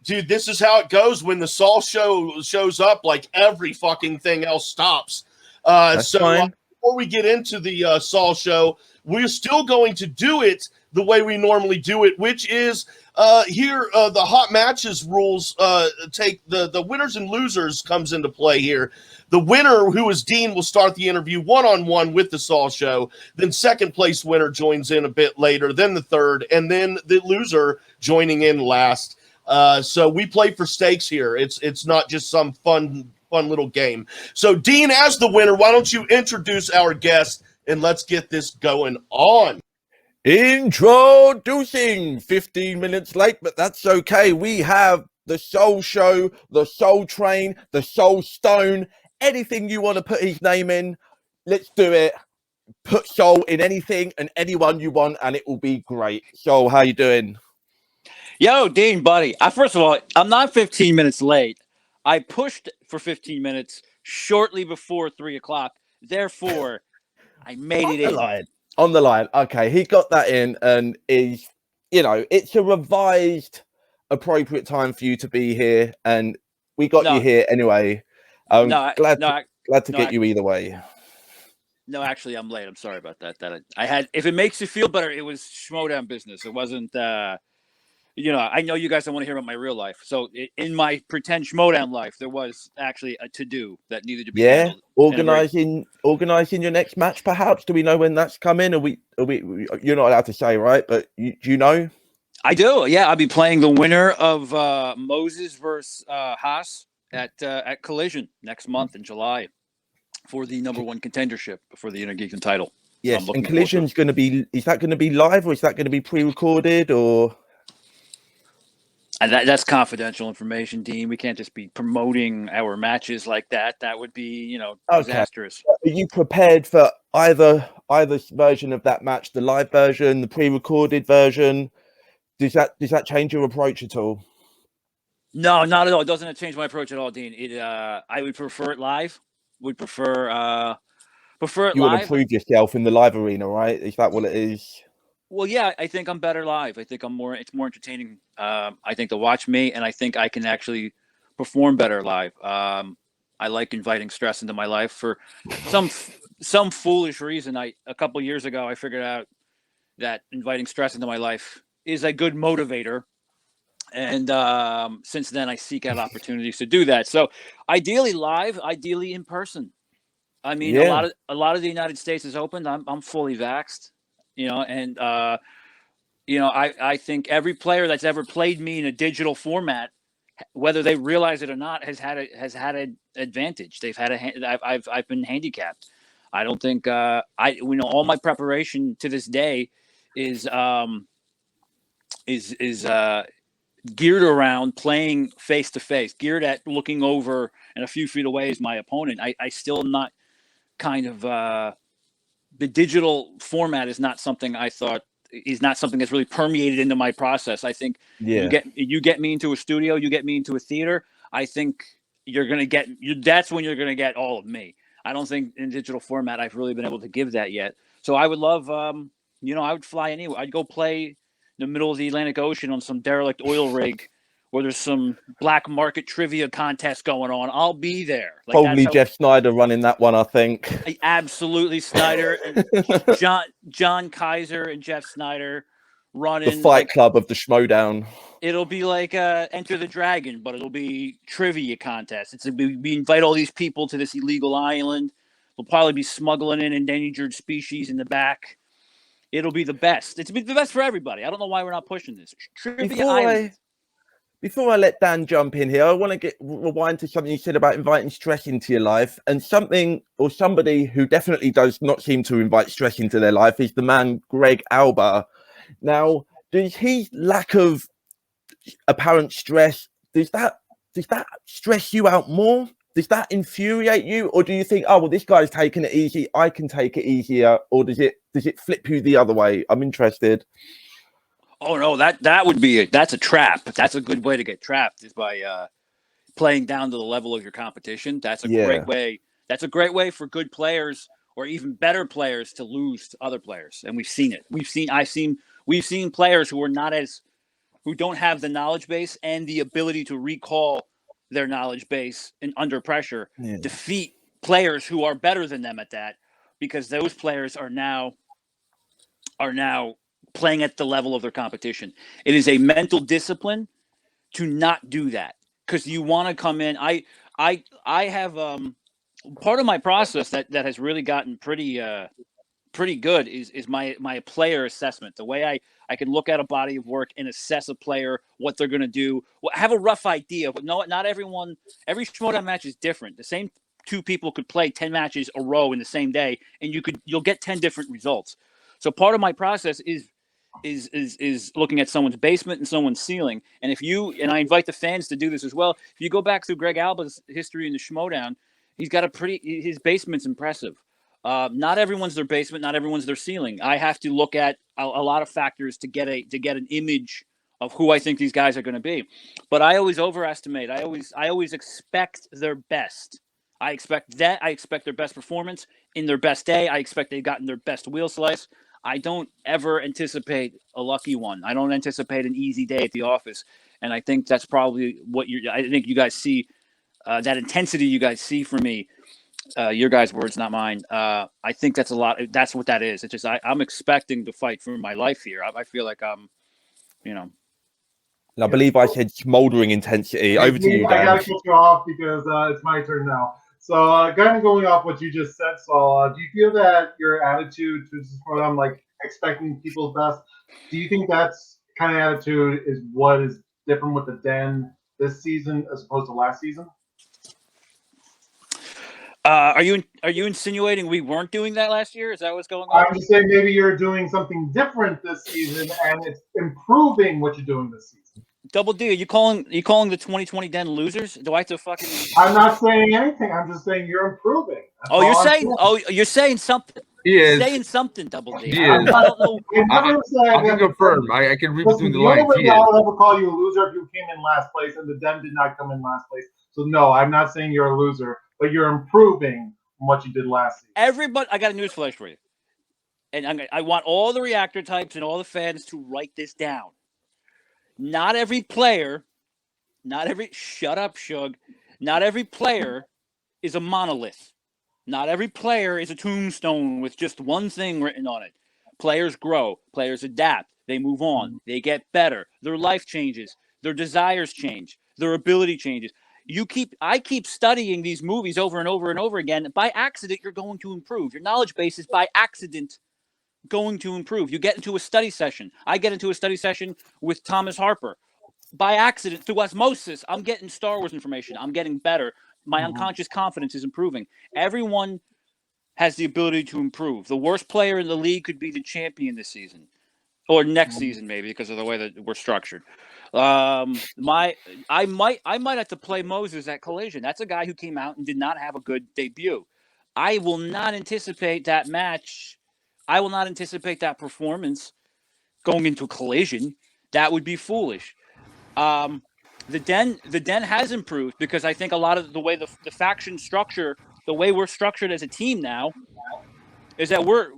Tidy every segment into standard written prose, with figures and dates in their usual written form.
Dude, this is how it goes when the Saul show shows up. Like every fucking thing else stops. That's fine. Before we get into the Saul show, we're still going to do it the way we normally do it, which is here the hot matches rules take the winners and losers comes into play here. The winner, who is Dean, will start the interview one-on-one with the Saul show. Then second place winner joins in a bit later, then the third, and then the loser joining in last. So we play for stakes here. It's not just some fun little game. So Dean, as the winner, why don't you introduce our guest and let's get this going on. Introducing 15 minutes late, but that's okay. We have the Soul Show, the Soul Train, the Soul Stone, anything you want to put his name in. Let's do it. Put Soul in anything and anyone you want, and it will be great. Soul, how you doing? Yo, Dean, buddy. First of all, I'm not 15 minutes late. I pushed for 15 minutes shortly before 3 o'clock. Therefore, I made it in. On the line. Okay, he got that in, and is, it's a revised, appropriate time for you to be here, and we got you here anyway. Glad to get you either way. No, actually, I'm late. I'm sorry about that. I had, if it makes you feel better, it was Schmoedown business. It wasn't. I know you guys don't want to hear about my real life. So in my pretend Schmoedown life, there was actually a to-do that needed to be handled. Organizing your next match, perhaps. Do we know when that's coming? You're not allowed to say, right? But do you know? I do. Yeah, I'll be playing the winner of Moses versus Haas at Collision next month in July for the number one contendership for the Intergeekdom title. Yes, and Collision's going to be. Is that going to be live, or is that going to be pre-recorded, or? And that's confidential information, Dean. We can't just be promoting our matches like that. That would be, disastrous. Are you prepared for either version of that match, the live version, the pre-recorded version? Does that change your approach at all? No, not at all. It doesn't change my approach at all, Dean. I would prefer it live. Would prefer it live. You want to prove yourself in the live arena, right? Is that what it is? Well, yeah, I think I'm better live. I think it's more entertaining, I think, to watch me, and I think I can actually perform better live. I like inviting stress into my life for some foolish reason. A couple of years ago, I figured out that inviting stress into my life is a good motivator. And since then, I seek out opportunities to do that. So ideally live, ideally in person. I mean, a lot of the United States is open. I'm fully vaxxed. I think every player that's ever played me in a digital format, whether they realize it or not, has had an advantage. They've had I've been handicapped. I don't think all my preparation to this day is geared around playing face to face, geared at looking over and a few feet away is my opponent. I still am not kind of. The digital format is not something I thought is not something that's really permeated into my process. I think you get me into a studio, you get me into a theater. I think you're going to get that's when you're going to get all of me. I don't think in digital format I've really been able to give that yet. So I would love, I would fly anywhere. I'd go play in the middle of the Atlantic Ocean on some derelict oil rig where there's some black market trivia contest going on. I'll be there. Probably Jeff Snyder running that one, I think. Absolutely, Snyder and John Kaiser and Jeff Snyder running the Fight Club of the Schmoedown. It'll be like Enter the Dragon, but it'll be trivia contest. We invite all these people to this illegal island. They'll probably be smuggling in endangered species in the back. It'll be the best. It's the best for everybody. I don't know why we're not pushing this. Trivia Island. Before I let Dan jump in here, I want to rewind to something you said about inviting stress into your life, and somebody who definitely does not seem to invite stress into their life is the man Greg Alba. Now, does his lack of apparent stress, does that stress you out more? Does that infuriate you, or do you think, oh well, this guy's taking it easy, I can take it easier, or does it flip you the other way? I'm interested. Oh no, that's a trap. That's a good way to get trapped is by playing down to the level of your competition. That's a great way. That's a great way for good players or even better players to lose to other players. And we've seen it. We've seen players who are not as who don't have the knowledge base and the ability to recall their knowledge base and under pressure defeat players who are better than them at that, because those players are now playing at the level of their competition. It is a mental discipline to not do that, because you want to come in. I have part of my process that has really gotten pretty good is my player assessment. The way I can look at a body of work and assess a player, what they're going to do. Have a rough idea, but no, not everyone. Every Schmoedown match is different. The same two people could play 10 matches a row in the same day, and you'll get 10 different results. So part of my process is looking at someone's basement and someone's ceiling. And I invite the fans to do this as well. If you go back through Greg Alba's history in the Schmoedown, he's got his basement's impressive. Not everyone's their basement, not everyone's their ceiling. I have to look at a lot of factors to get an image of who I think these guys are going to be. But I always overestimate. I always expect their best. I expect their best performance in their best day. I expect they've gotten their best wheel slice. I don't ever anticipate a lucky one. I don't anticipate an easy day at the office. And I think that's probably what I think you guys see, that intensity you guys see from me. Your guys' words, not mine. I think that's a lot. That's what that is. It's just I'm expecting to fight for my life here. I feel like I'm. I believe I said smoldering intensity. Over to you, Dan. I gotta cut you off because it's my turn now. So, kind of going off what you just said, Saul, do you feel that your attitude to Schmoedown, like expecting people's best, do you think that's kind of attitude is what is different with the Den this season as opposed to last season? Are you insinuating we weren't doing that last year? Is that what's going on? I'm just saying maybe you're doing something different this season and it's improving what you're doing this season. Double D, are you calling the 2020 Den losers? Do I have to fucking? I'm not saying anything. I'm just saying you're improving. You're saying something. He is saying something, Double D. He I is. don't know. I can confirm. I can read between the lines. I would ever call you a loser if you came in last place, and the Den did not come in last place. So no, I'm not saying you're a loser, but you're improving from what you did last season. Everybody, I got a news flash for you, and I want all the reactor types and all the fans to write this down. Not every player, shut up, Shug. Not every player is a monolith. Not every player is a tombstone with just one thing written on it. Players grow. Players adapt. They move on. They get better. Their life changes. Their desires change. Their ability changes. I keep studying these movies over and over and over again. By accident, you're going to improve. Your knowledge base is by accident going to improve. You get into a study session. I get into a study session with Thomas Harper. By accident, through osmosis, I'm getting Star Wars information. I'm getting better. My unconscious confidence is improving. Everyone has the ability to improve. The worst player in the league could be the champion this season. Or next season, maybe, because of the way that we're structured. I might have to play Moses at Collision. That's a guy who came out and did not have a good debut. I will not anticipate that match. I will not anticipate that performance going into Collision. That would be foolish. The Den has improved because I think a lot of the way the faction structure, the way we're structured as a team now, is that we're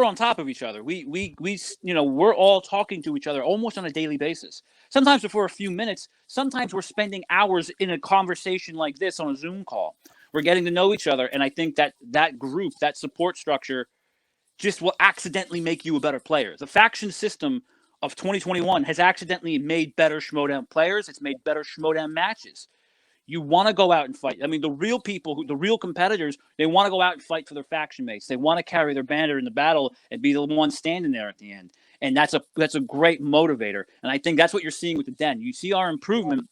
on top of each other. We're all talking to each other almost on a daily basis. Sometimes for a few minutes. Sometimes we're spending hours in a conversation like this on a Zoom call. We're getting to know each other, and I think that group, that support structure, just will accidentally make you a better player. The faction system of 2021 has accidentally made better Schmoedown players. It's made better Schmoedown matches. You want to go out and fight. I mean, the real people, the real competitors, they want to go out and fight for their faction mates. They want to carry their banner in the battle and be the one standing there at the end. And that's a great motivator. And I think that's what you're seeing with the Den. You see our improvement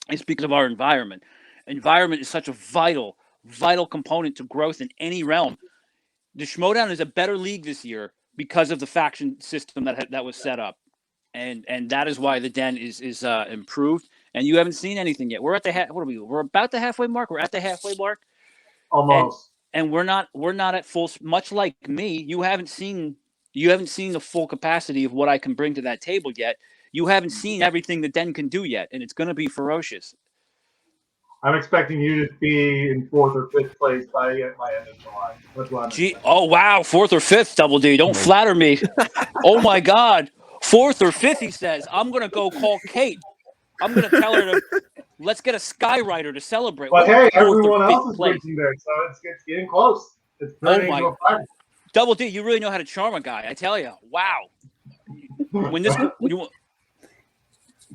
is because of our environment. Environment is such a vital component to growth in any realm. The Schmoedown is a better league this year because of the faction system that was set up, and that is why the Den is improved. And you haven't seen anything yet. We're at the what are we? We're about the halfway mark. We're at the halfway mark. Almost. And we're not at full. Much like me, you haven't seen the full capacity of what I can bring to that table yet. You haven't seen everything the Den can do yet, and it's going to be ferocious. I'm expecting you to be in 4th or 5th place by end of July. That's what I'm expecting. Oh wow, 4th or 5th, Double D. Don't flatter me. Oh my God. Fourth or fifth, he says, I'm going to go call Kate. I'm going to tell her to let's get a skywriter to celebrate. But We're hey, fourth or everyone fifth else is place. reaching there, so it's getting close. It's Oh turning into my! a fight. Double D, you really know how to charm a guy. I tell you, wow. When you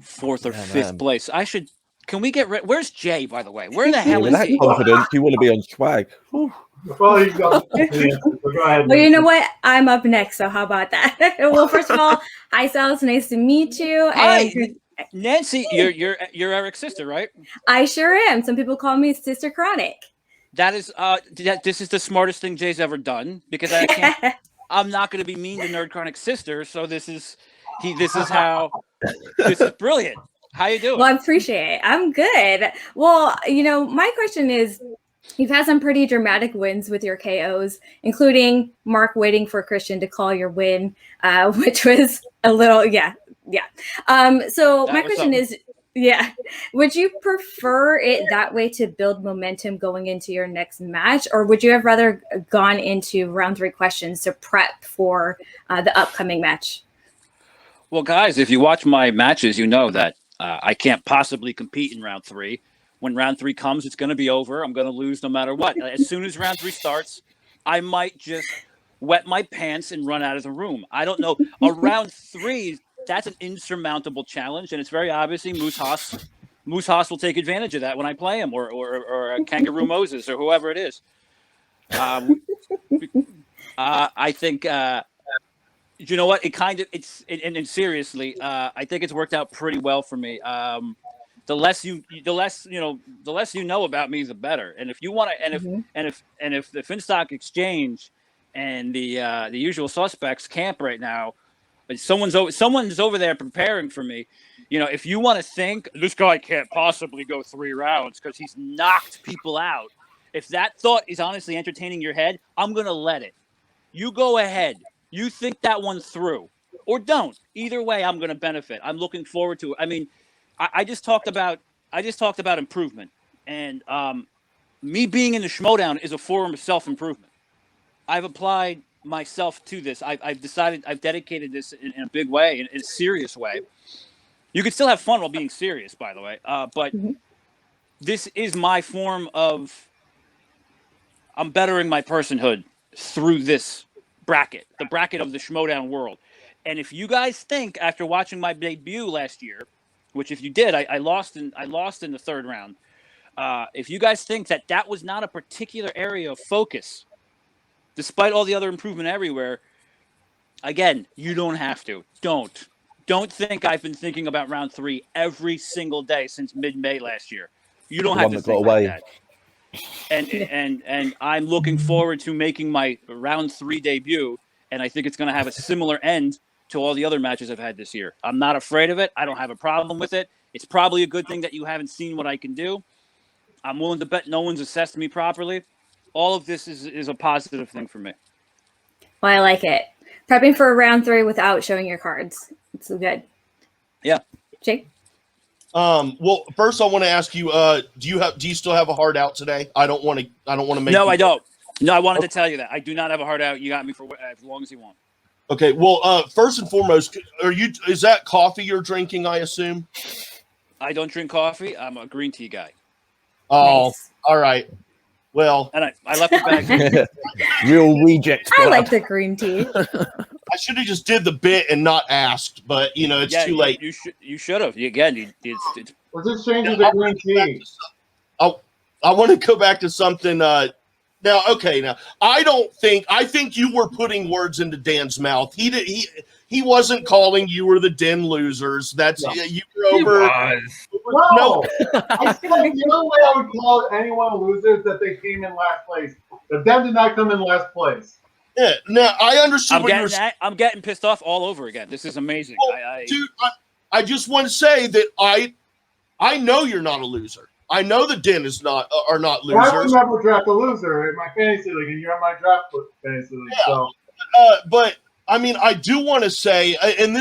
fourth or fifth place, I should. Can we get rid? Where's Jay? By the way, where the hell With is that he? confidence, you want to be on swag. Whew. Well, you go. Go ahead. Well, you know what? I'm up next, so how about that? Well, first of all, hi, Sal. It's nice to meet you. Hi, And Nancy. You're Eric's sister, right? I sure am. Some people call me Sister Chronic. That is this is the smartest thing Jay's ever done because I'm not going to be mean to Nerd Chronic's sister. So this is brilliant. How you doing? Well, I appreciate it. I'm good. Well, my question is, you've had some pretty dramatic wins with your KOs, including Mark waiting for Christian to call your win, which was a little, yeah. So my question is, would you prefer it that way to build momentum going into your next match, or would you have rather gone into round 3 questions to prep for the upcoming match? Well, guys, if you watch my matches, you know that I can't possibly compete in round 3. When round 3 comes, it's going to be over. I'm going to lose no matter what. As soon as round 3 starts, I might just wet my pants and run out of the room. I don't know. A round 3, that's an insurmountable challenge, and it's very obviously Moose Haas will take advantage of that when I play him, or Kangaroo Moses, or whoever it is. I think you know what? Seriously, I think it's worked out pretty well for me. The less you know about me, the better. And if you want to, and if the Finstock Exchange and the usual suspects camp right now, someone's over there preparing for me. If you want to think this guy can't possibly go 3 rounds because he's knocked people out, if that thought is honestly entertaining your head, I'm gonna let it. You go ahead. You think that one through, or don't. Either way, I'm gonna benefit. I'm looking forward to it. I mean, I just talked about improvement, and me being in the Schmoedown is a form of self-improvement. I've applied myself to this. I've decided I've dedicated this in a big way, in a serious way. You can still have fun while being serious, by the way. But this is my form of I'm bettering my personhood through this bracket, the bracket of the Schmoedown world. And if you guys think after watching my debut last year, which if you did, I lost in the 3rd round. If you guys think that was not a particular area of focus, despite all the other improvement everywhere, again, you don't have to. Don't think I've been thinking about round 3 every single day since mid-May last year. You don't have to think like that. And I'm looking forward to making my round 3 debut, and I think it's going to have a similar end to all the other matches I've had this year. I'm not afraid of it. I don't have a problem with it. It's probably a good thing that you haven't seen what I can do. I'm willing to bet no one's assessed me properly. All of this is a positive thing for me. Well, I like it. Prepping for round 3 without showing your cards. It's good. Yeah. Jake? Well, first I want to ask you, do you still have a hard out today? I don't want to make. No, I don't. No, I wanted to tell you that. I do not have a hard out. You got me for as long as you want. Okay. Well, first and foremost, is that coffee you're drinking, I assume? I don't drink coffee. I'm a green tea guy. Oh, Nice. All right. Well, and I left the bag. Real reject. I like the green tea. I should have just did the bit and not asked, but it's too late. You should have. Again, it's Let's just change it to green tea. I want to go back to something. Now, I think you were putting words into Dan's mouth. He wasn't calling you were the den losers. That's you were over. No, I said the only way I would call anyone a loser is that they came in last place. The den did not come in last place. Yeah, now I understand what you're saying. I'm getting pissed off all over again. This is amazing. Well, dude, I just want to say that I know you're not a loser. I know the den are not losers. I would never draft a loser in my fantasy league, and you're in my draft fantasy league. Yeah. So, but I mean, I do want to say, and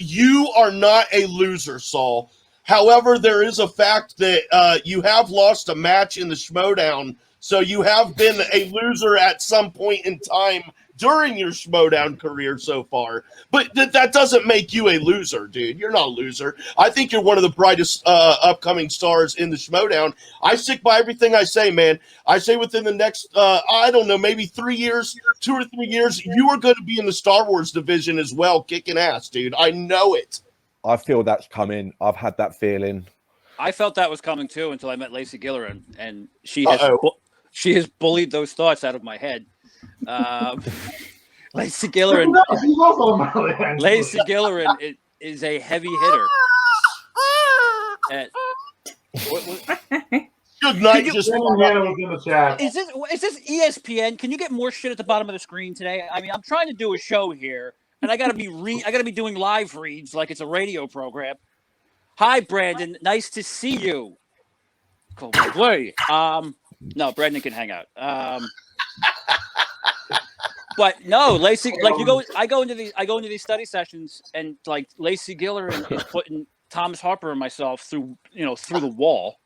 you are not a loser, Saul. However, there is a fact that you have lost a match in the Schmoedown So you have been a loser at some point in time during your Schmoedown career so far. But that doesn't make you a loser, dude. You're not a loser. I think you're one of the brightest upcoming stars in the Schmoedown. I stick by everything I say, man. I say within the next, I don't know, maybe 3 years, 2 or 3 years, you are going to be in the Star Wars division as well, kicking ass, dude. I know it. I feel that's coming. I've had that feeling. I felt that was coming too until I met Lacey Gillerin, and she has bullied those thoughts out of my head. Lacey Gillerin. Lacey Gillerin is a heavy hitter. Good night. Is this ESPN? Can you get more shit at the bottom of the screen today? I mean, I'm trying to do a show here, and I gotta be doing live reads like it's a radio program. Hi, Brandon. Nice to see you. Cool boy. No, Brandon can hang out. But no, Lacey, like I go into these study sessions, and like Lacey Gillerin is putting Thomas Harper and myself through the wall.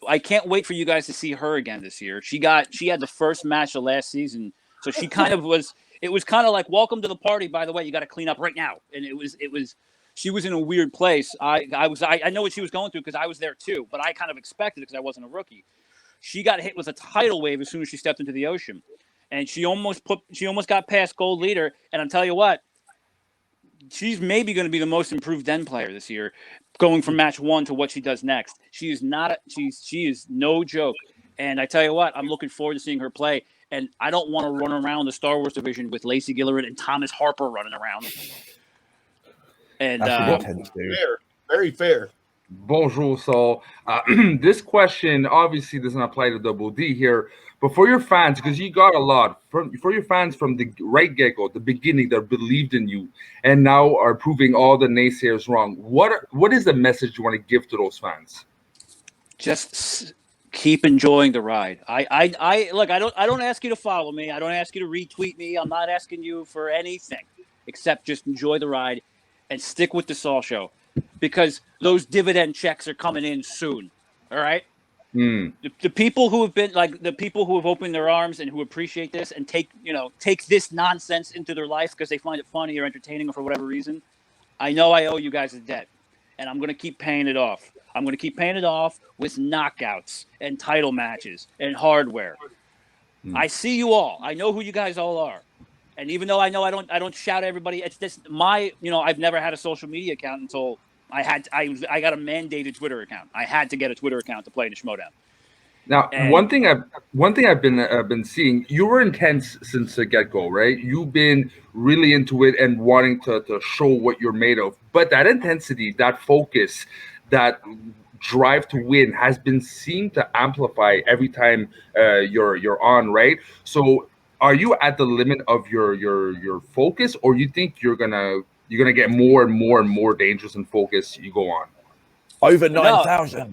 I can't wait for you guys to see her again this year. She had the first match of last season, so she kind of was. It was kind of like, welcome to the party. By the way, you got to clean up right now. And it was. She was in a weird place. I know what she was going through because I was there too, but I kind of expected it because I wasn't a rookie. She got hit with a tidal wave as soon as she stepped into the ocean. And she almost got past gold leader. And I'll tell you what, she's maybe going to be the most improved Den player this year, going from match 1 to what she does next. She is no joke. And I tell you what, I'm looking forward to seeing her play. And I don't want to run around the Star Wars division with Lacey Gillerin and Thomas Harper running around. And fair, very fair. Bonjour, Saul. This question obviously doesn't apply to Double D here, but for your fans, because you got a lot for your fans from the right get-go, the beginning, that believed in you, and now are proving all the naysayers wrong. What is the message you want to give to those fans? Just keep enjoying the ride. I look. I don't ask you to follow me. I don't ask you to retweet me. I'm not asking you for anything except just enjoy the ride and stick with the Saulshow, because those dividend checks are coming in soon. All right. The people who have been the people who have opened their arms and who appreciate this and take this nonsense into their life because they find it funny or entertaining or for whatever reason, I know I owe you guys a debt, and I'm going to keep paying it off. I'm going to keep paying it off with knockouts and title matches and hardware. I see you all. I know who you guys all are. And even though I know I don't shout at everybody, it's just I've never had a social media account until I got a mandated Twitter account. I had to get a Twitter account to play in the Schmoedown. Now, one thing I've been seeing, you were intense since the get-go, right? You've been really into it and wanting to show what you're made of. But that intensity, that focus, that drive to win has been seen to amplify every time you're on, right? So are you at the limit of your focus, or you think you're gonna get more and more dangerous and focus you go on? Over 9,000.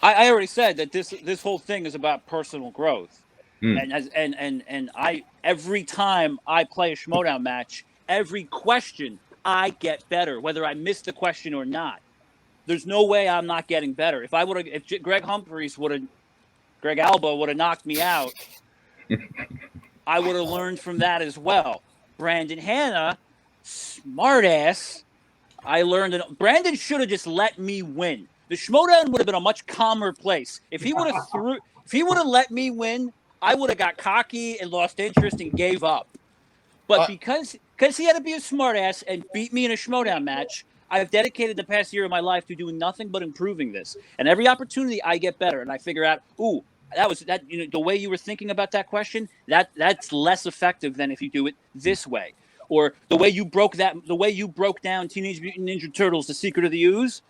I already said that this whole thing is about personal growth, and I every time I play a Schmoedown match, every question I get better, whether I miss the question or not. There's no way I'm not getting better. If Greg Alba would have knocked me out, I would have learned from that as well. Brandon Hanna, smartass. I learned Brandon should have just let me win. The Schmoedown would have been a much calmer place. If he would have let me win, I would have got cocky and lost interest and gave up. But because he had to be a smartass and beat me in a Schmoedown match, I've dedicated the past year of my life to doing nothing but improving this. And every opportunity I get better, and I figure out, the way you were thinking about that question, that's less effective than if you do it this way. Or the way you broke down Teenage Mutant Ninja Turtles: The Secret of the Ooze,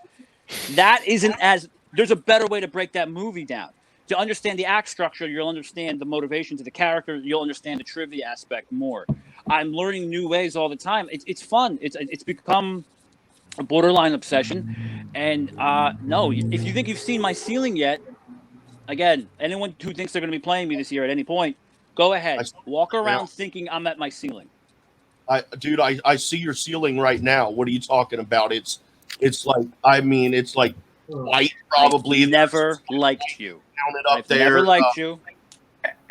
there's a better way to break that movie down. To understand the act structure, you'll understand the motivations of the character, you'll understand the trivia aspect more. I'm learning new ways all the time. It's fun. It's become a borderline obsession. And no, if you think you've seen my ceiling yet, again, anyone who thinks they're going to be playing me this year at any point, go ahead. Walk around thinking I'm at my ceiling. I see your ceiling right now. What are you talking about? It's like white, probably. I've never liked you. I've never liked you.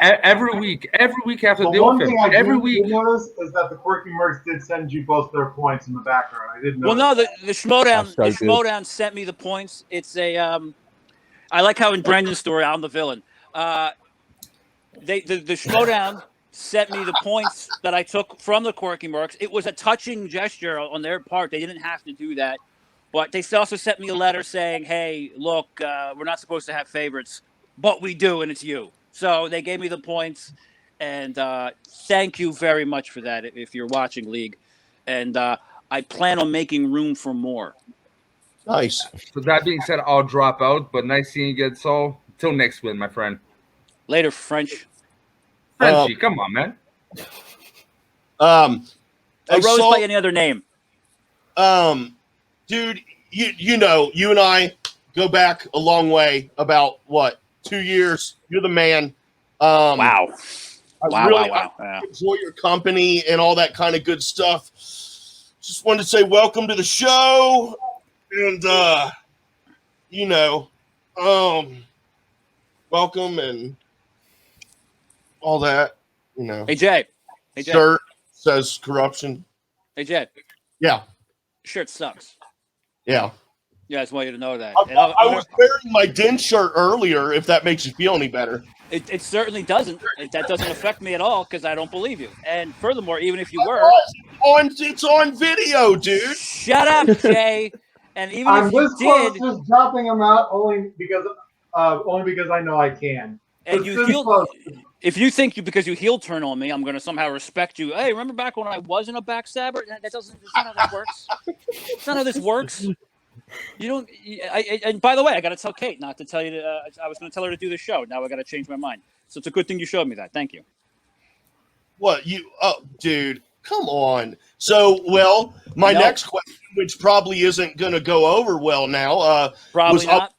every week after But the one open, thing I every did week. notice is that the Quirky Mercs did send you both their points in the background. I didn't know. Well, no, the Schmoedown, That's so the good. Schmoedown sent me the points. It's a I like how in Brendan's story I'm the villain. The Schmoedown sent me the points that I took from the Quirky Mercs. It was a touching gesture on their part. They didn't have to do that, but they also sent me a letter saying, "Hey, look, we're not supposed to have favorites, but we do, and it's you." So they gave me the points, and thank you very much for that. If you're watching League, and I plan on making room for more. Nice. So that being said, I'll drop out. But nice seeing you again, Saul. Till next win, my friend. Later, French. Frenchie, come on, man. A Hey, rose Saul, by any other name. dude, you know, you and I go back a long way. About what, 2 years? You're the man. Wow. I Yeah. enjoy your company and all that kind of good stuff. Just wanted to say welcome to the show, and you know, welcome and all that. You know, Hey, Jay. Hey, Jay. shirt says corruption. Hey, Jay. Yeah, Shirt sucks. yeah. Yeah, I just want you to know that. I, And I was wearing my Den shirt earlier. If that makes you feel any better. it certainly doesn't. That doesn't affect me at all because I don't believe you. And furthermore, even if you were, It's on video, dude. shut up, Jay. And even I'm if you this close did, to dropping them out only because I know I can. and It's you this heel, close. if you think because you heel turn on me, I'm going to somehow respect you. Hey, remember back when I wasn't a backstabber? That's not how this works. That's not how this works. You don't. And by the way, I got to tell Kate not to tell you. I was going to tell her to do the show. Now I got to change my mind. So it's a good thing you showed me that. Thank you. What you? Oh, dude, come on. So, well, my No. next question, which probably isn't going to go over well now, Probably not.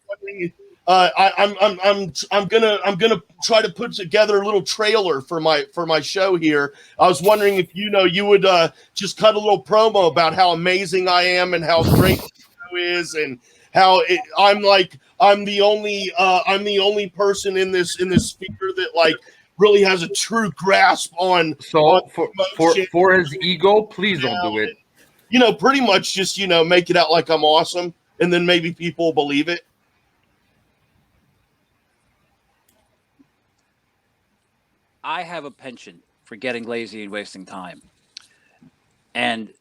I'm gonna try to put together a little trailer for my show here. I was wondering if you would just cut a little promo about how amazing I am and how great the show is, and how I'm the only person in this sphere that like really has a true grasp on. So promotion. for his ego, please don't do it. Pretty much just make it out like I'm awesome, and then maybe people will believe it. I have a penchant for getting lazy and wasting time. And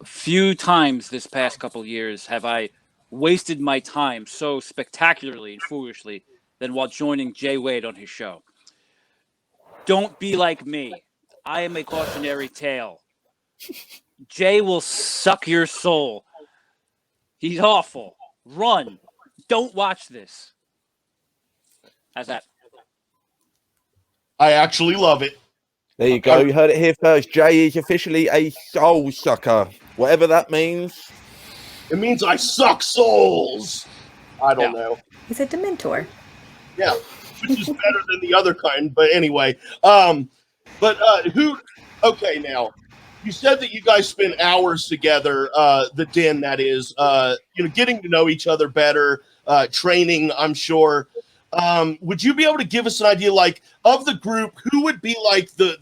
few times this past couple of years have I wasted my time so spectacularly and foolishly than while joining Jay Wade on his show. Don't be like me. I am a cautionary tale. Jay will suck your soul. He's awful. Run. Don't watch this. How's that? I actually love it. There you go. You heard it here first. Jay is officially a soul sucker, whatever that means. It means I suck souls. I don't know. He's a Dementor. Yeah, which is better than the other kind. But anyway, okay, now you said that you guys spend hours together. The Den, that is, getting to know each other better, training, I'm sure. Would you be able to give us an idea, like, of the group, who would be like the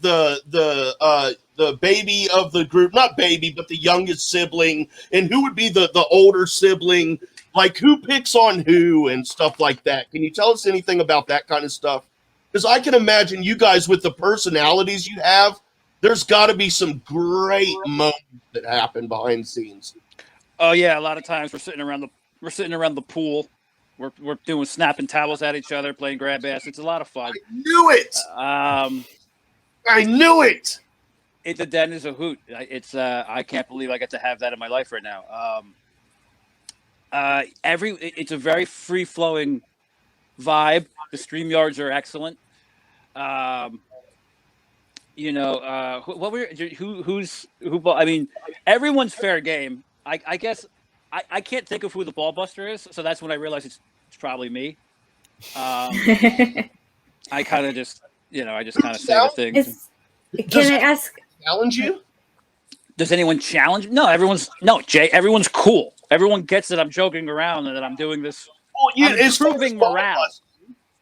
baby of the group? Not baby, but the youngest sibling, and who would be the older sibling? Like, who picks on who and stuff like that? Can you tell us anything about that kind of stuff? Because I can imagine you guys, with the personalities you have, there's got to be some great moments that happen behind the scenes. Oh yeah, a lot of times we're sitting around the pool. We're doing snapping towels at each other, playing grab ass. It's a lot of fun. I knew it. I knew it. The Den is a hoot. I can't believe I get to have that in my life right now. It's a very free flowing vibe. The StreamYards are excellent. Everyone's fair game. I guess I can't think of who the ball buster is, so that's when I realized it's probably me. I kind of just say the things. Can I ask? Challenge you? Does anyone challenge? No, Jay. Everyone's cool. Everyone gets that I'm joking around and that I'm doing this. Well, yeah, I'm improving morale.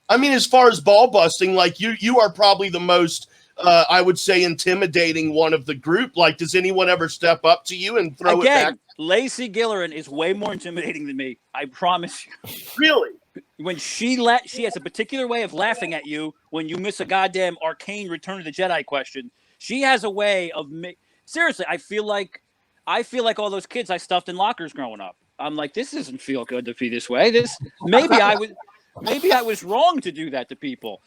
I mean, as far as ball busting, like you are probably the most, I would say, intimidating one of the group. Like, does anyone ever step up to you and throw it back? Lacey Gillerin is way more intimidating than me. I promise you. Really? When she has a particular way of laughing at you when you miss a goddamn arcane Return of the Jedi question. She has a way of seriously. I feel like all those kids I stuffed in lockers growing up. I'm like, this doesn't feel good to be this way. Maybe I was wrong to do that to people.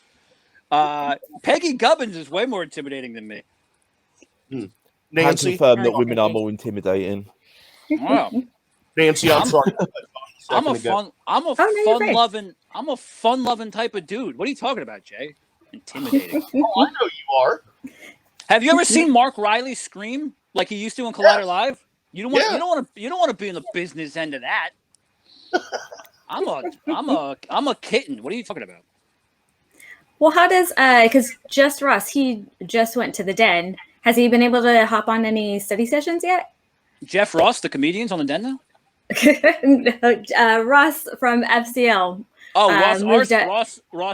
Peggy Gubbins is way more intimidating than me. Nancy, I confirm that women are more intimidating. Wow. Nancy, I'm sorry. I'm a fun-loving type of dude. What are you talking about, Jay? Intimidating. Oh, I know you are. Have you ever seen Mark Riley scream like he used to in Collider Live? You don't want to be in the business end of that. I'm a kitten. What are you talking about? Well, how does because Just Ross, he just went to the Den. Has he been able to hop on any study sessions yet? Jeff Ross, the comedian's on the Den now? Ross from FCL. Oh, Ross.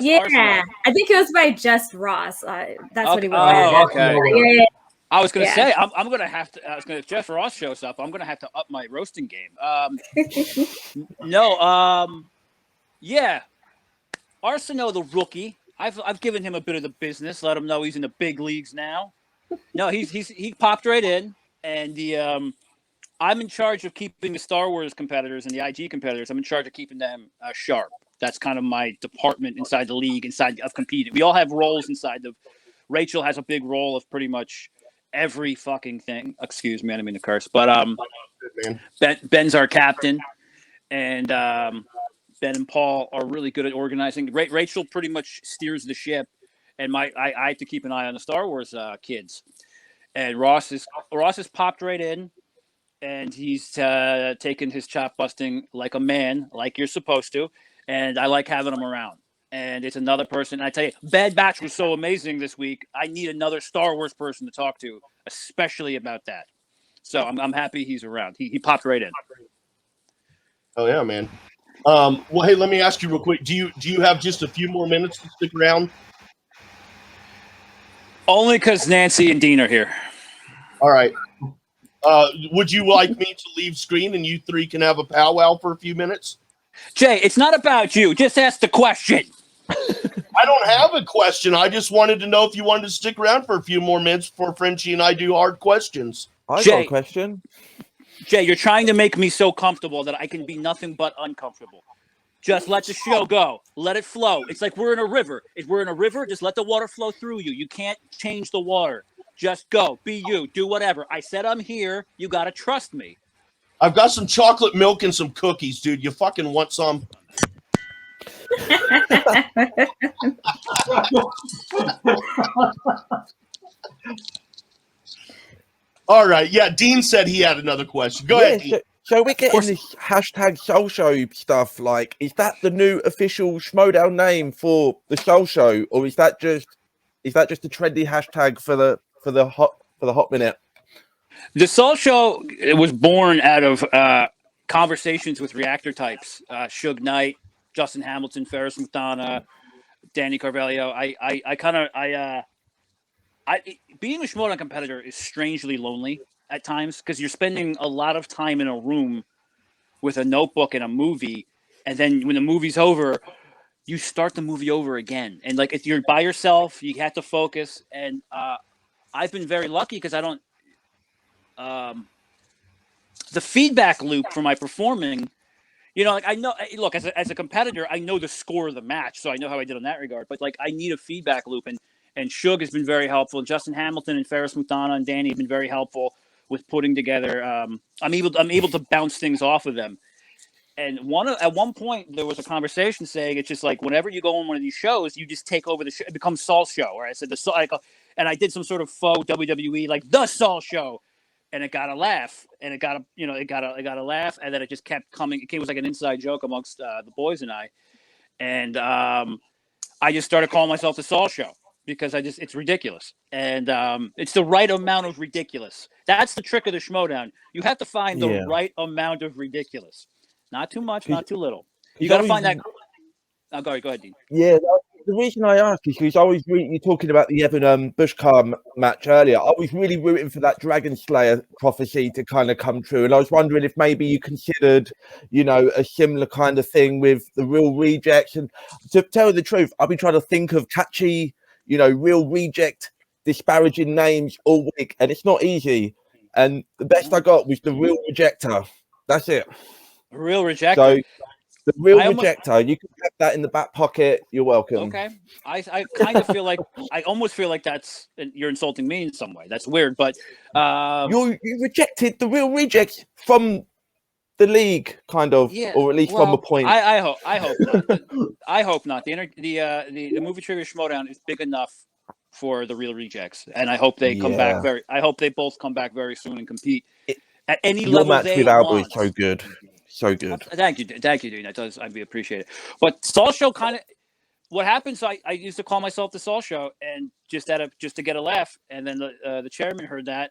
Yeah, Arsenal. I think it was by Just Ross. That's what he was. Oh, okay. Yeah. I was going to say I'm going to have to. If Jeff Ross shows up, I'm going to have to up my roasting game. Yeah, Arsenal, the rookie. I've given him a bit of the business. Let him know he's in the big leagues now. No, he popped right in, and I'm in charge of keeping the Star Wars competitors and the IG competitors. I'm in charge of keeping them sharp. That's kind of my department inside the league, inside of competing. We all have roles inside of. Rachel has a big role of pretty much every fucking thing. Excuse me, I didn't mean to curse, but Ben's our captain, and Ben and Paul are really good at organizing. Rachel pretty much steers the ship, and I have to keep an eye on the Star Wars kids. And Ross has popped right in. And he's taken his chop busting like a man, like you're supposed to. And I like having him around. And it's another person. I tell you, Bad Batch was so amazing this week. I need another Star Wars person to talk to, especially about that. So I'm happy he's around. He popped right in. Oh yeah, man. Well, hey, let me ask you real quick. Do you have just a few more minutes to stick around? Only because Nancy and Dean are here. All right. Would you like me to leave screen and you three can have a powwow for a few minutes? Jay, it's not about you. Just ask the question. I don't have a question. I just wanted to know if you wanted to stick around for a few more minutes before Frenchie and I do hard questions. I got a question. Jay, you're trying to make me so comfortable that I can be nothing but uncomfortable. Just let the show go. Let it flow. It's like we're in a river. If we're in a river, just let the water flow through you. You can't change the water. Just go. Be you. Do whatever. I said I'm here. You got to trust me. I've got some chocolate milk and some cookies, dude. You fucking want some? All right. Yeah, Dean said he had another question. Go ahead, Dean. So we're getting this hashtag Saulshow stuff. Like, is that the new official Schmoedown name for the Saulshow, or is that just a trendy hashtag for the hot minute? The Saulshow was born out of conversations with reactor types. Suge Knight, Justin Hamilton, Ferris McDonough, Danny Carvalho. Being a Schmoedown competitor is strangely lonely at times because you're spending a lot of time in a room with a notebook and a movie, and then when the movie's over, you start the movie over again. And like if you're by yourself, you have to focus. And I've been very lucky because I don't. The feedback loop for my performing, like I know. Look, as a competitor, I know the score of the match, so I know how I did in that regard. But like I need a feedback loop, and Suge has been very helpful. And Justin Hamilton and Ferris McDonough and Danny have been very helpful with putting together. I'm able to bounce things off of them. And at one point there was a conversation saying it's just like whenever you go on one of these shows, you just take over the show. It becomes Saul's show. Or I said and I did some sort of faux WWE like the Saul show, and it got a laugh, and it got a laugh, and then it just kept coming. It was like an inside joke amongst the boys and I, and I just started calling myself the Saul show. Because it's ridiculous. And it's the right amount of ridiculous. That's the trick of the Schmoedown. You have to find the right amount of ridiculous. Not too much, not too little. You got to find that. Go ahead, Dean. Yeah, the reason I ask is because I was you're talking about the Evan Bushcar match earlier. I was really rooting for that Dragon Slayer prophecy to kind of come true, and I was wondering if maybe you considered, a similar kind of thing with the Real Rejects. And to tell you the truth, I've been trying to think of catchy, Real Reject disparaging names all week, and it's not easy. And the best I got was the Real Rejector. That's it. Real Rejector. So the Real Rejector, you can have that in the back pocket. You're welcome. Okay. I kind of feel like I almost feel like you're insulting me in some way. That's weird, but you rejected the Real Rejects from the league, kind of, or at least from a point. I hope not. I hope not. The movie trivia Schmoedown is big enough for the Real Rejects, and I hope they come back I hope they both come back very soon and compete at any level match they with want. Alba is so good. So good. Thank you, Dean. I'd be appreciated. But Saulshow kind of what happened. So I used to call myself the Saulshow, and just to get a laugh. And then the chairman heard that,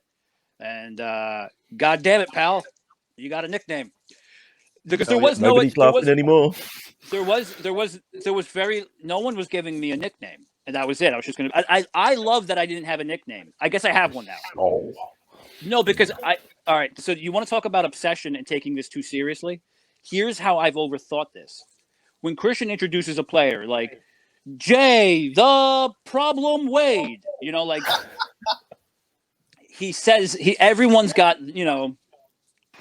and God damn it, pal, you got a nickname. Because nobody's laughing anymore. There was no one was giving me a nickname, and that was it. I was just gonna. I love that I didn't have a nickname. I guess I have one now. Oh. No, because all right, so you want to talk about obsession and taking this too seriously? Here's how I've overthought this. When Christian introduces a player like Jay, the problem Wade, like he says everyone's got,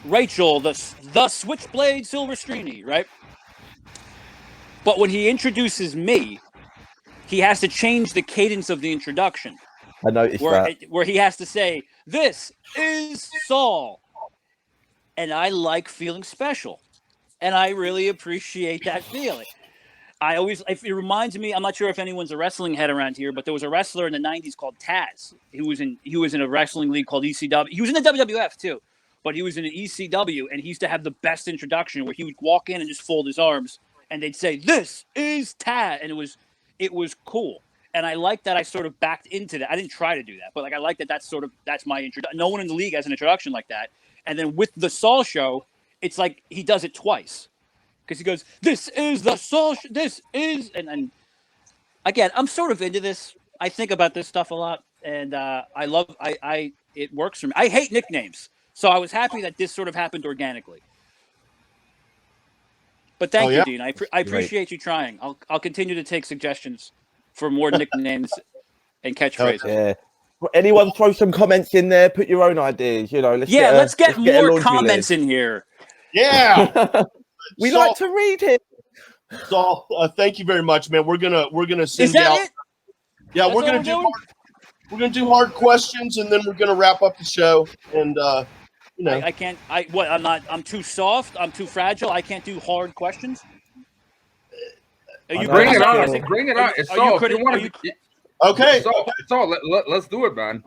Rachel, the Switchblade Silverstreeny, right? But when he introduces me, he has to change the cadence of the introduction. I noticed that. Where he has to say, "This is Saul." And I like feeling special. And I really appreciate that feeling. It reminds me, I'm not sure if anyone's a wrestling head around here, but there was a wrestler in the 90s called Taz. He was in a wrestling league called ECW. He was in the WWF too, but he was in an ECW, and he used to have the best introduction where he would walk in and just fold his arms, and they'd say, "This is Taz," and it was cool. And I like that I sort of backed into that. I didn't try to do that, but I like that that's my introduction. No one in the league has an introduction like that. And then with the Saul show, it's like he does it twice. Because he goes, "This is the Saul this is," and again, I'm sort of into this. I think about this stuff a lot, and it works for me. I hate nicknames. So I was happy that this sort of happened organically. But thank you, Dean. I appreciate you trying. I'll continue to take suggestions for more nicknames and catchphrases. Yeah. Anyone throw some comments in there? Put your own ideas. Let's get more comments in here. Yeah. We like to read it. Saul, thank you very much, man. We're gonna send Is that out. it? Yeah, we're gonna do hard questions, and then we're gonna wrap up the show. And I can't. I'm too soft. I'm too fragile. I can't do hard questions. Bring it on. Bring it on. It's Saul. Okay. Saul, let's do it, man.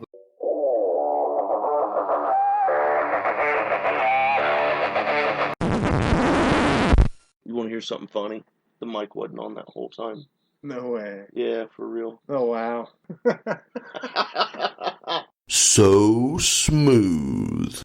You want to hear something funny? The mic wasn't on that whole time. No way. Yeah, for real. Oh, wow. So smooth.